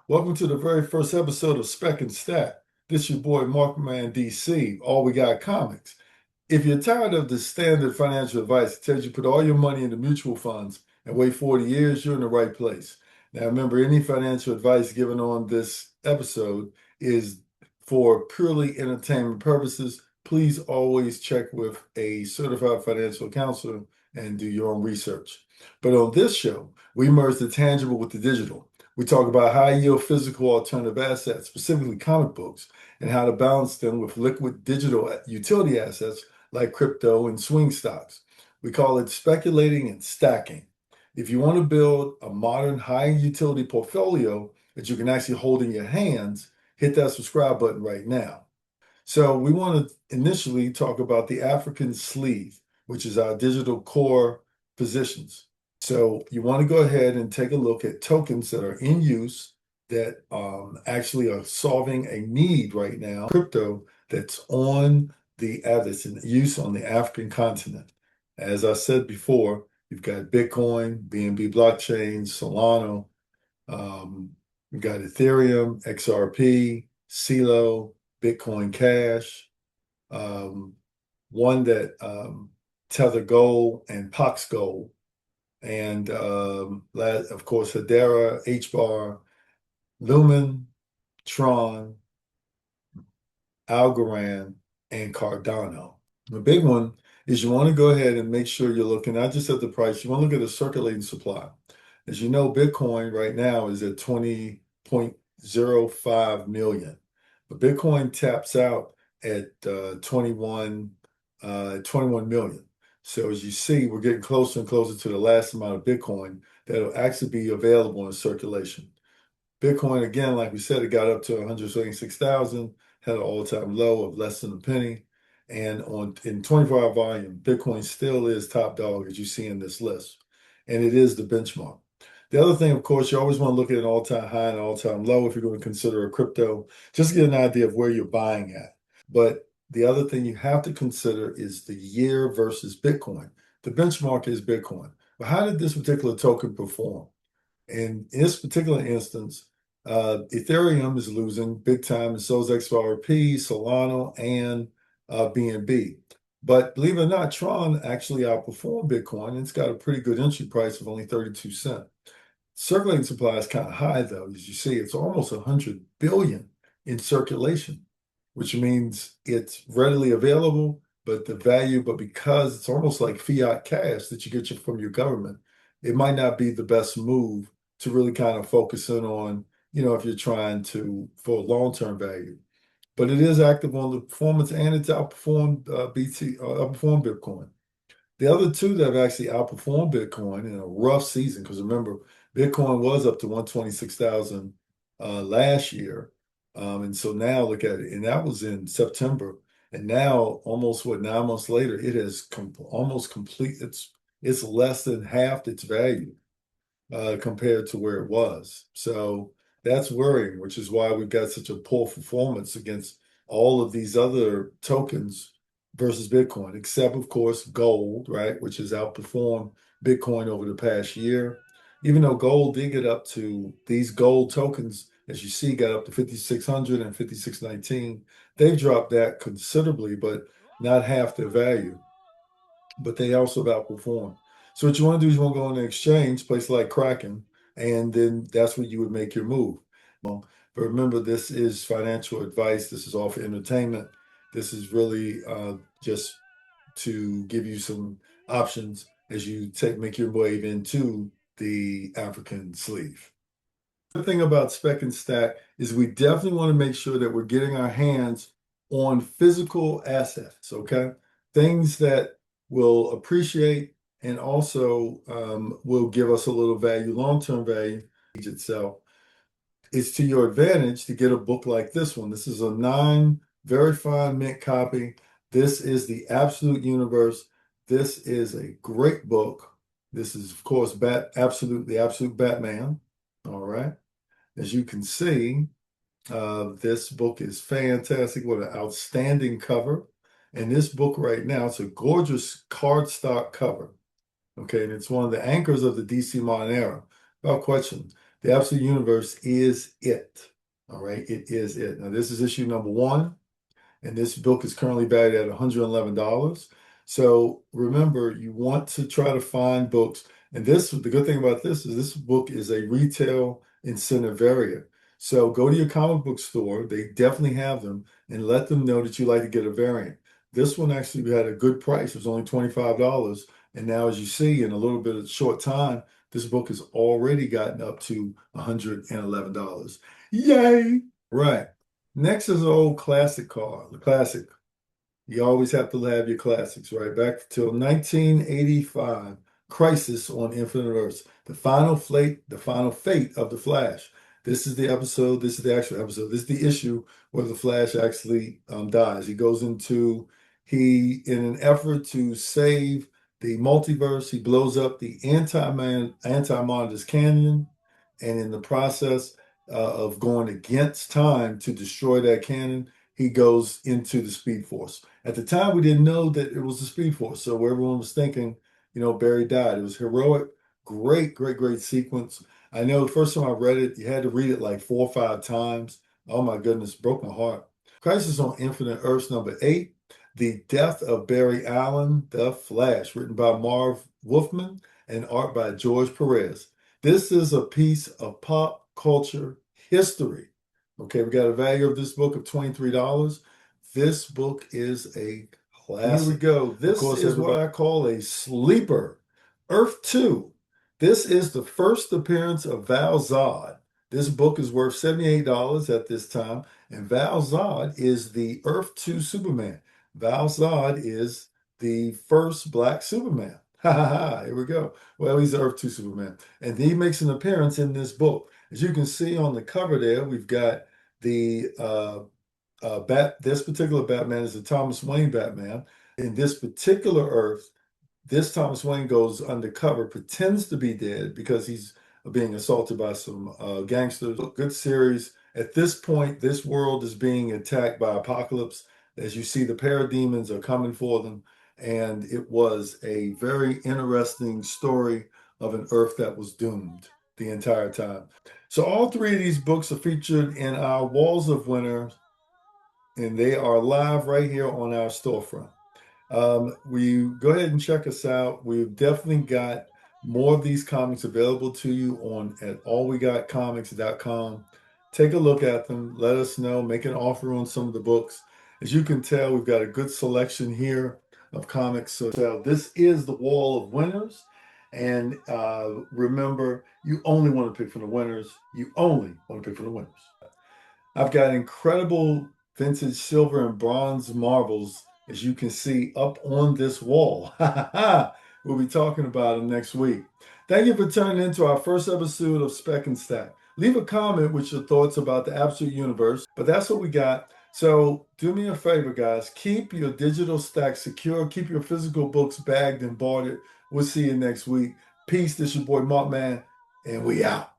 Welcome to the very first episode of Spec and Stack. This is your boy Mark Man DC. All we got comics. If you're tired of the standard financial advice that tells you put all your money into mutual funds and wait 40 years, you're in the right place. Now, remember, any financial advice given on this episode is for purely entertainment purposes. Please always check with a certified financial counselor and do your own research. But on this show, we merge the tangible with the digital. We talk about high yield physical alternative assets, specifically comic books, and how to balance them with liquid digital utility assets like crypto and swing stocks. We call it speculating and stacking. If you want to build a modern high utility portfolio that you can actually hold in your hands, hit that subscribe button right now. So we want to initially talk about the African sleeve, which is our digital core positions. So you want to go ahead and take a look at tokens that are in use that actually are solving a need right now, crypto that's that's in use on the African continent. As I said before, you've got Bitcoin, BNB blockchain, Solana, you've got Ethereum, XRP, CeLo, Bitcoin Cash, one that Tether Gold and Pox Gold, and of course Hedera, HBAR, Lumen, Tron, Algorand, and Cardano. The big one is you want to go ahead and make sure you're looking not just at the price, you want to look at the circulating supply. As you know, Bitcoin right now is at 20.05 million. But Bitcoin taps out at 21 million. So as you see, we're getting closer and closer to the last amount of Bitcoin that'll actually be available in circulation. Bitcoin, again, like we said, it got up to 176,000, had an all-time low of less than a penny. And in 24-hour volume, Bitcoin still is top dog, as you see in this list. And it is the benchmark. The other thing, of course, you always want to look at an all-time high and all-time low if you're going to consider a crypto, just to get an idea of where you're buying at. But the other thing you have to consider is the year versus Bitcoin. The benchmark is Bitcoin. But how did this particular token perform? In this particular instance, Ethereum is losing big time, and so is XRP, Solana, and BNB. But believe it or not, Tron actually outperformed Bitcoin. It's got a pretty good entry price of only 32 cents. Circulating supply is kind of high, though. As you see, it's almost 100 billion in circulation, which means it's readily available, but because it's almost like fiat cash that you get from your government, it might not be the best move to really kind of focus in on, if you're trying for long-term value. But it is active on the performance, and it's outperformed outperformed Bitcoin. The other two that have actually outperformed Bitcoin in a rough season, because remember, Bitcoin was up to 126,000 last year. And so now look at it. And that was in September. And now, almost 9 months later, it has almost complete. It's less than half its value compared to where it was. So that's worrying, which is why we've got such a poor performance against all of these other tokens versus Bitcoin, except, of course, gold, right, which has outperformed Bitcoin over the past year. Even though gold did get up to these gold tokens, as you see, got up to 5,600 and 5,619. They've dropped that considerably, but not half their value. But they also have outperformed. So what you want to do is you want to go on an exchange, place like Kraken, and then that's where you would make your move. But remember, this is financial advice. This is all for entertainment. This is really just to give you some options as you make your wave into the African sleeve. The thing about Spec and Stack is we definitely want to make sure that we're getting our hands on physical assets, okay? Things that will appreciate and also will give us a little value, long-term value itself. It's to your advantage to get a book like this one. This is a non-verified mint copy. This is the Absolute Universe. This is a great book. This is, of course, the Absolute Batman. All right. As you can see, this book is fantastic. What an outstanding cover. And this book right now, it's a gorgeous cardstock cover. Okay, and it's one of the anchors of the DC Modern Era. Without question. The Absolute Universe is it. All right, it is it. Now, this is issue number 1, and this book is currently valued at $111. So remember, you want to try to find books. And this, the good thing about this book is a retail incentive variant. So go to your comic book store, they definitely have them, and let them know that you like to get a variant. This one actually had a good price. It was only $25. And now, as you see, in a little bit of short time, this book has already gotten up to $111. Yay! Right. Next is an old classic card, the classic. You always have to have your classics, right? Back till 1985, Crisis on Infinite Earths, the final fate of the Flash. This is the episode, this is the actual episode, this is the issue where the Flash actually dies. He goes into, in an effort to save the multiverse, he blows up the Anti-Monitor's Canyon, and in the process of going against time to destroy that cannon, he goes into the Speed Force. At the time, we didn't know that it was the Speed Force, so everyone was thinking, Barry died. It was heroic, great, great, great sequence. I know the first time I read it, you had to read it like 4 or 5 times. Oh my goodness, broke my heart. Crisis on Infinite Earths number 8, The Death of Barry Allen, The Flash, written by Marv Wolfman and art by George Perez. This is a piece of pop culture history. Okay, we got a value of this book of $23. This book is a classic. Here we go. This is what I call a sleeper. Earth 2. This is the first appearance of Val-Zod. This book is worth $78 at this time, and Val-Zod is the Earth 2 Superman. Val-Zod is the first black Superman. Ha ha ha, here we go. Well, he's the Earth 2 Superman. And he makes an appearance in this book. As you can see on the cover there, we've got the this particular Batman is the Thomas Wayne Batman. In this particular Earth, this Thomas Wayne goes undercover, pretends to be dead because he's being assaulted by some gangsters. Good series. At this point, this world is being attacked by Apocalypse. As you see, the parademons are coming for them. And it was a very interesting story of an Earth that was doomed the entire time. So all 3 of these books are featured in our Walls of Winter, and they are live right here on our storefront. We go ahead and check us out. We've definitely got more of these comics available to you at allwegotcomics.com. Take a look at them. Let us know. Make an offer on some of the books. As you can tell, we've got a good selection here of comics. So this is the Wall of Winners. And remember, you only want to pick from the winners. You only want to pick from the winners. I've got incredible vintage silver and bronze marbles, as you can see up on this wall. We'll be talking about them next week. Thank you for tuning in to our first episode of Spec and Stack. Leave a comment with your thoughts about the Absolute Universe, but that's what we got. So do me a favor, guys. Keep your digital stack secure. Keep your physical books bagged and boarded. We'll see you next week. Peace. This is your boy Mark Man, and we out.